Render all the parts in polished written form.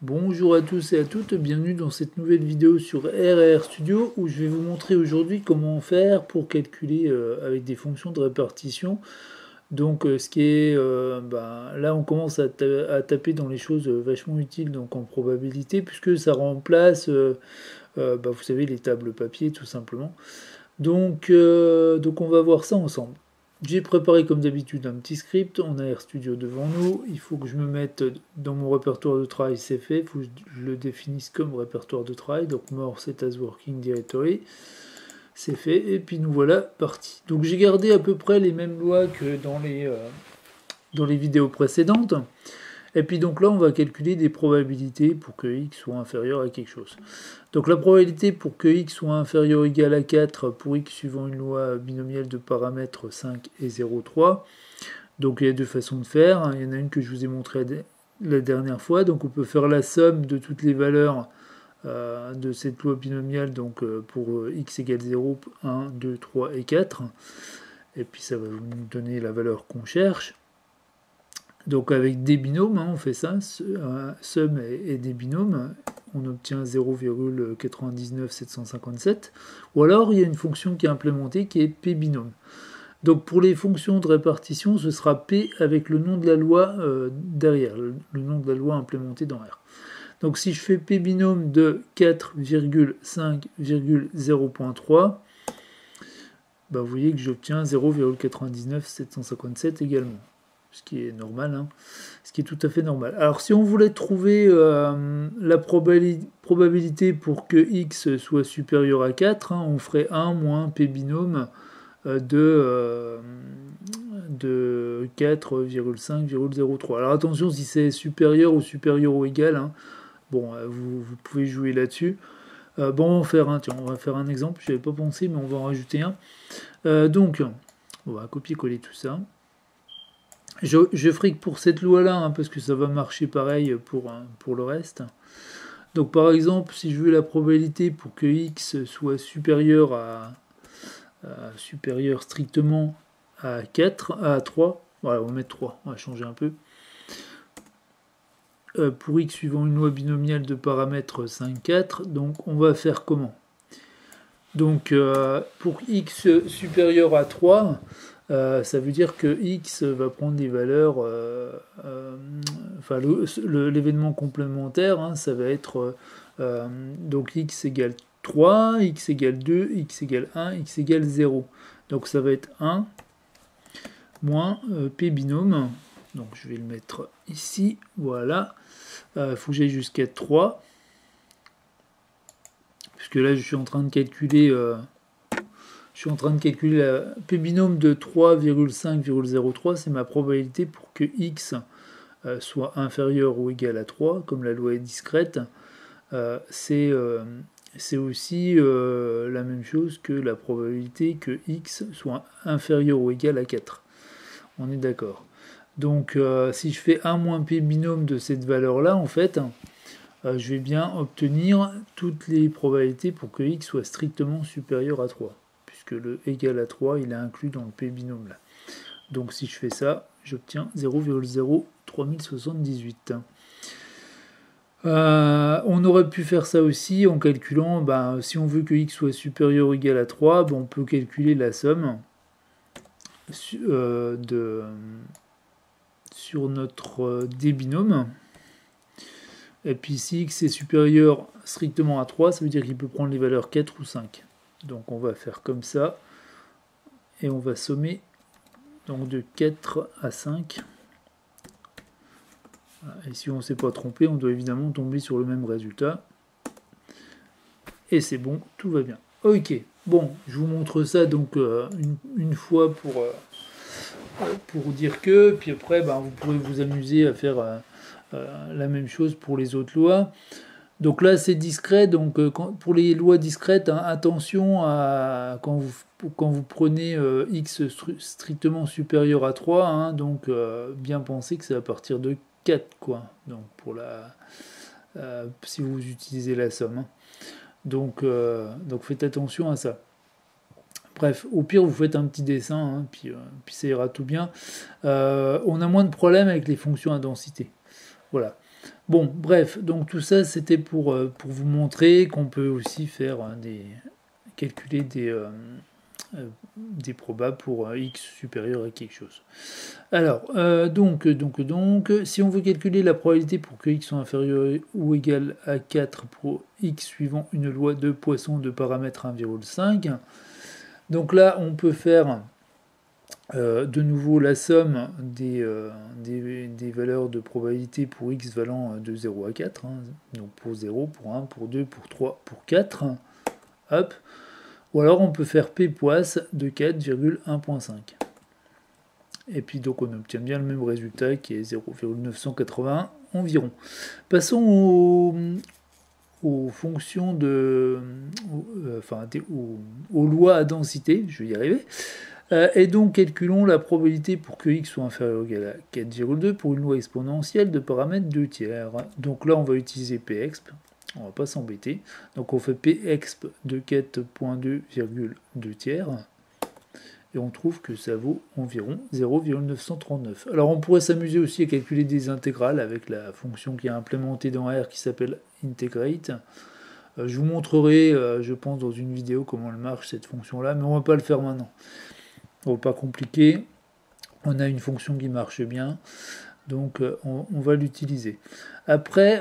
Bonjour à tous et à toutes, bienvenue dans cette nouvelle vidéo sur RRStudio où je vais vous montrer aujourd'hui comment faire pour calculer avec des fonctions de répartition. Donc ce qui est, là on commence à taper dans les choses vachement utiles donc en probabilité puisque ça remplace, vous savez, les tables papier tout simplement. Donc on va voir ça ensemble. J'ai préparé comme d'habitude un petit script, on a RStudio devant nous, il faut que je me mette dans mon répertoire de travail, c'est fait, il faut que je le définisse comme répertoire de travail, donc more set as working directory, c'est fait, et puis nous voilà partis. Donc j'ai gardé à peu près les mêmes lois que dans les vidéos précédentes, et puis donc là on va calculer des probabilités pour que x soit inférieur à quelque chose. Donc la probabilité pour que x soit inférieur ou égal à 4 pour x suivant une loi binomiale de paramètres 5 et 0,3. Donc il y a deux façons de faire. Il y en a une que je vous ai montrée la dernière fois. Donc on peut faire la somme de toutes les valeurs de cette loi binomiale donc pour x égale 0, 1, 2, 3 et 4. Et puis ça va nous donner la valeur qu'on cherche. Donc avec des binômes, on fait ça, somme et des binômes, on obtient 0,99757. Ou alors il y a une fonction qui est implémentée qui est p binôme. Donc pour les fonctions de répartition, ce sera p avec le nom de la loi derrière, le nom de la loi implémentée dans R. Donc si je fais p binôme de 4,5,0.3, vous voyez que j'obtiens 0,99757 également. Ce qui est normal, hein, ce qui est tout à fait normal. Alors si on voulait trouver la probabilité pour que x soit supérieur à 4, hein, on ferait 1 moins p binôme de 4,5,03. Alors attention si c'est supérieur ou égal, hein, bon, vous pouvez jouer là-dessus. On va faire on va faire un exemple, je n'avais pas pensé, mais on va en rajouter un. Donc, on va copier-coller tout ça. Je ferai que pour cette loi-là, hein, parce que ça va marcher pareil pour le reste. Donc par exemple, si je veux la probabilité pour que x soit supérieur supérieur strictement à 4, à 3, voilà, on va mettre 3, on va changer un peu. Pour x suivant une loi binomiale de paramètres 5, 4, donc on va faire comment? Donc pour x supérieur à 3, ça veut dire que x va prendre des valeurs, l'événement complémentaire, hein, ça va être donc x égale 3, x égale 2, x égale 1, x égale 0. Donc ça va être 1 moins p binôme. Donc je vais le mettre ici, voilà. Il faut que j'aille jusqu'à 3. Puisque là je suis en train de calculer la p binôme de 3,5,03, c'est ma probabilité pour que x soit inférieur ou égal à 3, comme la loi est discrète. C'est aussi la même chose que la probabilité que x soit inférieur ou égal à 4. On est d'accord. Donc si je fais 1 moins p binôme de cette valeur-là, en fait, je vais bien obtenir toutes les probabilités pour que x soit strictement supérieur à 3, puisque le égal à 3, il est inclus dans le p binôme là. Donc si je fais ça, j'obtiens 0,03078. On aurait pu faire ça aussi en calculant, si on veut que x soit supérieur ou égal à 3, on peut calculer la somme sur notre débinôme. Et puis si x est supérieur strictement à 3, ça veut dire qu'il peut prendre les valeurs 4 ou 5. Donc on va faire comme ça. Et on va sommer donc de 4 à 5. Et si on ne s'est pas trompé, on doit évidemment tomber sur le même résultat. Et c'est bon, tout va bien. Ok, bon, je vous montre ça donc une fois pour dire que, puis après vous pourrez vous amuser à faire la même chose pour les autres lois. Donc là c'est discret, donc pour les lois discrètes, hein, attention à quand vous prenez x strictement supérieur à 3, hein, donc bien penser que c'est à partir de 4 quoi, donc pour si vous utilisez la somme, hein. Donc faites attention à ça. Bref, au pire vous faites un petit dessin, hein, puis ça ira tout bien. On a moins de problèmes avec les fonctions à densité. Voilà. Bon, bref, donc tout ça c'était pour vous montrer qu'on peut aussi faire calculer des probas pour x supérieur à quelque chose. Alors, donc, si on veut calculer la probabilité pour que x soit inférieur ou égal à 4 pour x suivant une loi de Poisson de paramètre 1,5, donc là on peut faire de nouveau la somme des valeurs de probabilité pour x valant de 0 à 4, hein, donc pour 0, pour 1, pour 2, pour 3, pour 4, hop. Ou alors on peut faire P poisse de 4,1.5. Et puis donc on obtient bien le même résultat qui est 0,980 environ. Passons aux fonctions aux lois à densité, je vais y arriver. Et donc calculons la probabilité pour que x soit inférieur ou égal à 4,2 pour une loi exponentielle de paramètre 2 tiers. Donc là on va utiliser pexp, on va pas s'embêter. Donc on fait pexp de 4,2 tiers. Et on trouve que ça vaut environ 0,939. Alors on pourrait s'amuser aussi à calculer des intégrales avec la fonction qui est implémentée dans R qui s'appelle integrate. Je vous montrerai, je pense, dans une vidéo comment elle marche cette fonction-là, mais on va pas le faire maintenant. On va pas compliquer. On a une fonction qui marche bien, donc on va l'utiliser. Après,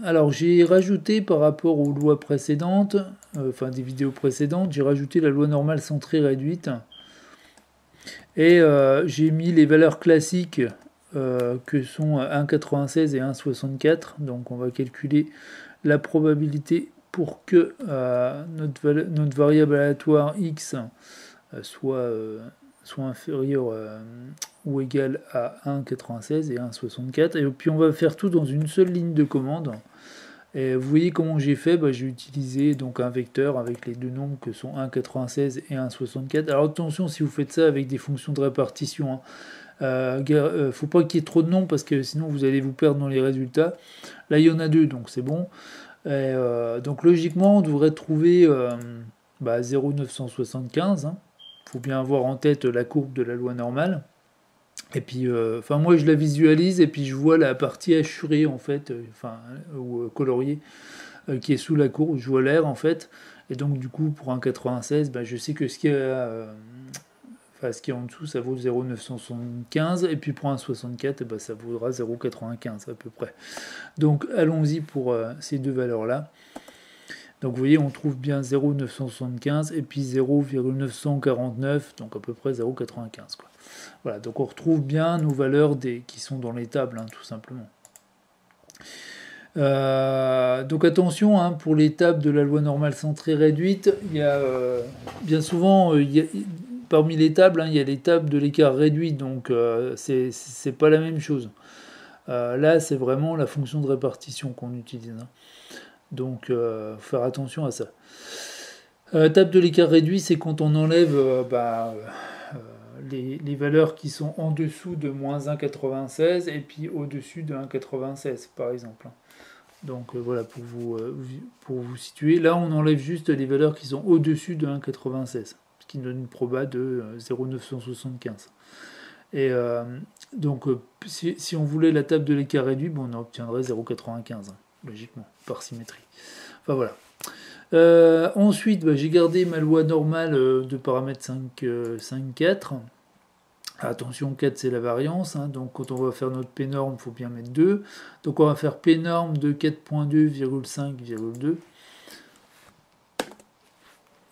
alors j'ai rajouté par rapport aux lois précédentes, enfin des vidéos précédentes, j'ai rajouté la loi normale centrée réduite. Et j'ai mis les valeurs classiques que sont 1,96 et 1,64. Donc on va calculer la probabilité pour que notre variable aléatoire x soit inférieur ou égal à 1,96 et 1,64. Et puis on va faire tout dans une seule ligne de commande. Et vous voyez comment j'ai fait, j'ai utilisé donc un vecteur avec les deux nombres que sont 1,96 et 1,64. Alors attention si vous faites ça avec des fonctions de répartition, faut pas qu'il y ait trop de nombres parce que sinon vous allez vous perdre dans les résultats. Là il y en a deux donc c'est bon. Et, donc logiquement on devrait trouver 0,975. Faut bien avoir en tête la courbe de la loi normale. Et puis, moi je la visualise et puis je vois la partie hachurée en fait, ou coloriée, qui est sous la courbe. Je vois l'air en fait. Et donc du coup pour un 96, je sais que ce qui est en dessous ça vaut 0,975 et puis pour un 64, ça vaudra 0,95 à peu près. Donc allons-y pour ces deux valeurs là. Donc vous voyez, on trouve bien 0,975 et puis 0,949, donc à peu près 0,95. Voilà, donc on retrouve bien nos valeurs qui sont dans les tables, tout simplement. Donc attention, pour les tables de la loi normale centrée réduite, il y a bien souvent, parmi les tables, il y a les tables de l'écart réduit, donc c'est pas la même chose. Là, c'est vraiment la fonction de répartition qu'on utilise. Donc, faut faire attention à ça. Table de l'écart réduit, c'est quand on enlève les valeurs qui sont en dessous de moins 1,96 et puis au-dessus de 1,96 par exemple. Donc voilà, pour vous situer. Là, on enlève juste les valeurs qui sont au-dessus de 1,96, ce qui donne une proba de 0,975. Et donc, si on voulait la table de l'écart réduit, on obtiendrait 0,95. Logiquement, par symétrie. Enfin voilà. Ensuite, j'ai gardé ma loi normale de paramètre 5,4. Attention, 4 c'est la variance, donc quand on va faire notre P norme, il faut bien mettre 2. Donc on va faire P norme de 4.2,5,2.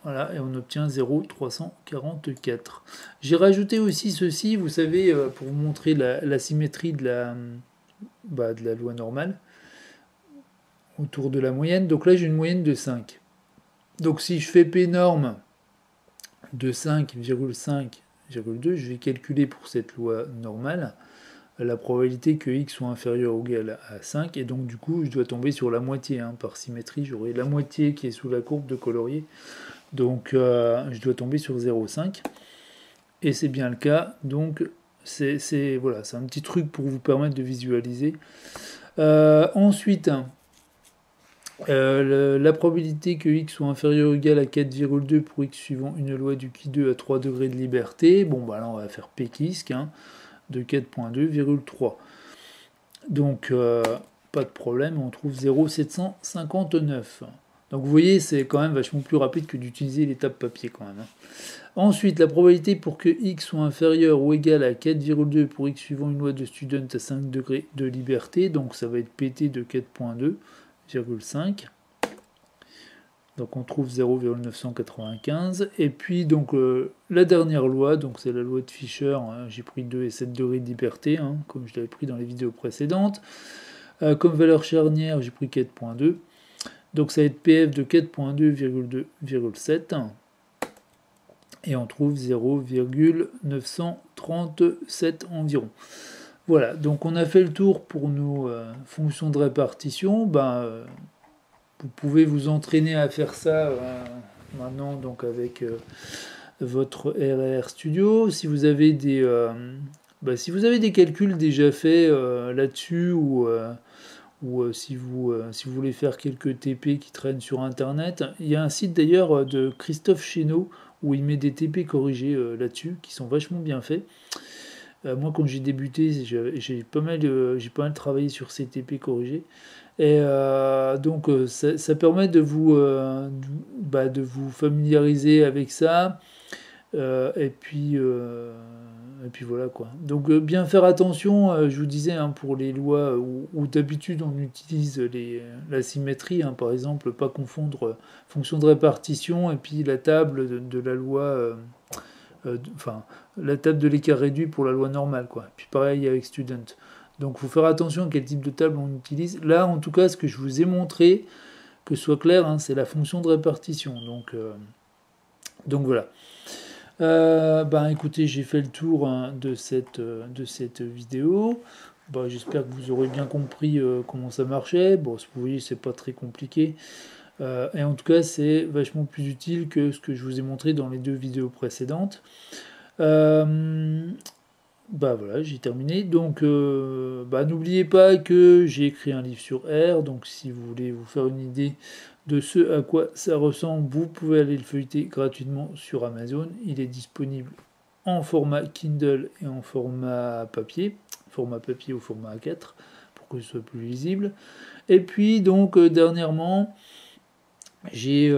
Voilà, et on obtient 0,344. J'ai rajouté aussi ceci, vous savez, pour vous montrer la symétrie de la loi normale autour de la moyenne. Donc là j'ai une moyenne de 5. Donc si je fais P norme de 5,5,2, je vais calculer pour cette loi normale la probabilité que x soit inférieur ou égal à 5, et donc du coup je dois tomber sur la moitié, par symétrie, j'aurai la moitié qui est sous la courbe de colorier, donc je dois tomber sur 0,5, et c'est bien le cas, donc c'est un petit truc pour vous permettre de visualiser. Ensuite, la probabilité que x soit inférieur ou égal à 4,2 pour x suivant une loi du Qui2 à 3 degrés de liberté, là on va faire pquisq, de 4,2,3. Donc pas de problème, on trouve 0,759. Donc vous voyez, c'est quand même vachement plus rapide que d'utiliser l'étape papier quand même. Ensuite, la probabilité pour que x soit inférieur ou égal à 4,2 pour x suivant une loi de Student à 5 degrés de liberté, donc ça va être PT de 4,2,5. Donc on trouve 0,995. Et puis donc la dernière loi, donc c'est la loi de Fisher, hein, j'ai pris 2 et 7 degrés de liberté, hein, comme je l'avais pris dans les vidéos précédentes. Comme valeur charnière, j'ai pris 4,2. Donc ça va être PF de 4,2,7. Et on trouve 0,937 environ. Voilà, donc on a fait le tour pour nos fonctions de répartition. Vous pouvez vous entraîner à faire ça maintenant donc avec votre RR Studio. Si vous avez des calculs déjà faits là-dessus ou si vous voulez faire quelques TP qui traînent sur internet, il y a un site d'ailleurs de Christophe Chéneau où il met des TP corrigés là-dessus qui sont vachement bien faits. Moi, quand j'ai débuté, j'ai pas mal travaillé sur ces TP corrigés. Et donc, ça permet de vous familiariser avec ça. Et puis voilà quoi. Donc, bien faire attention, je vous disais, hein, pour les lois où d'habitude on utilise la symétrie, hein, par exemple, pas confondre fonction de répartition et puis la table de la loi. La table de l'écart réduit pour la loi normale, quoi. Puis pareil avec Student. Donc, il faut faire attention à quel type de table on utilise. Là, en tout cas, ce que je vous ai montré, que ce soit clair, hein, c'est la fonction de répartition. Donc voilà. Écoutez, j'ai fait le tour, hein, de cette vidéo. J'espère que vous aurez bien compris comment ça marchait. Bon, vous voyez, c'est pas très compliqué. Et en tout cas, c'est vachement plus utile que ce que je vous ai montré dans les 2 vidéos précédentes. Voilà, j'ai terminé. Donc, n'oubliez pas que j'ai écrit un livre sur R. Donc, si vous voulez vous faire une idée de ce à quoi ça ressemble, vous pouvez aller le feuilleter gratuitement sur Amazon. Il est disponible en format Kindle et en format papier ou format A4 pour que ce soit plus lisible. Et puis, donc, dernièrement, j'ai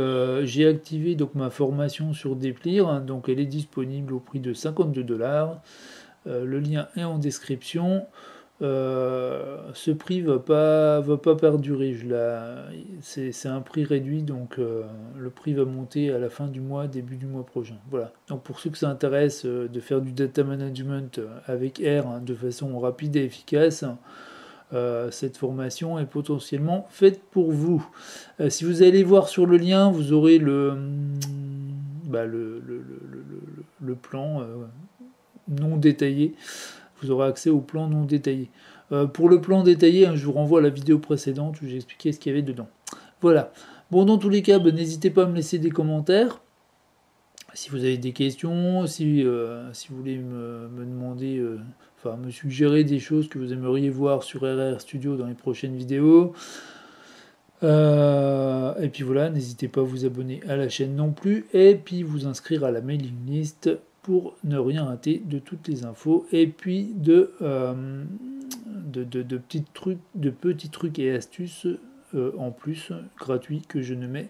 activé donc ma formation sur Deplir, hein, donc elle est disponible au prix de 52$. Le lien est en description. Ce prix va pas perdurer. C'est un prix réduit, donc le prix va monter à la fin du mois, début du mois prochain. Voilà. Donc pour ceux que ça intéresse de faire du data management avec R, hein, de façon rapide et efficace, cette formation est potentiellement faite pour vous. Si vous allez voir sur le lien, vous aurez le plan non détaillé. Vous aurez accès au plan non détaillé. Pour le plan détaillé, hein, je vous renvoie à la vidéo précédente où j'ai expliqué ce qu'il y avait dedans. Voilà. Bon, dans tous les cas, n'hésitez pas à me laisser des commentaires. Si vous avez des questions, si vous voulez me demander, me suggérer des choses que vous aimeriez voir sur RR Studio dans les prochaines vidéos. Et puis voilà, n'hésitez pas à vous abonner à la chaîne non plus. Et puis vous inscrire à la mailing list pour ne rien rater de toutes les infos. Et puis de petits trucs et astuces en plus gratuits que je ne mets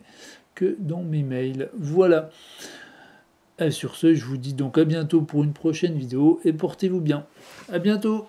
que dans mes mails. Voilà. Et sur ce, je vous dis donc à bientôt pour une prochaine vidéo et portez-vous bien. À bientôt.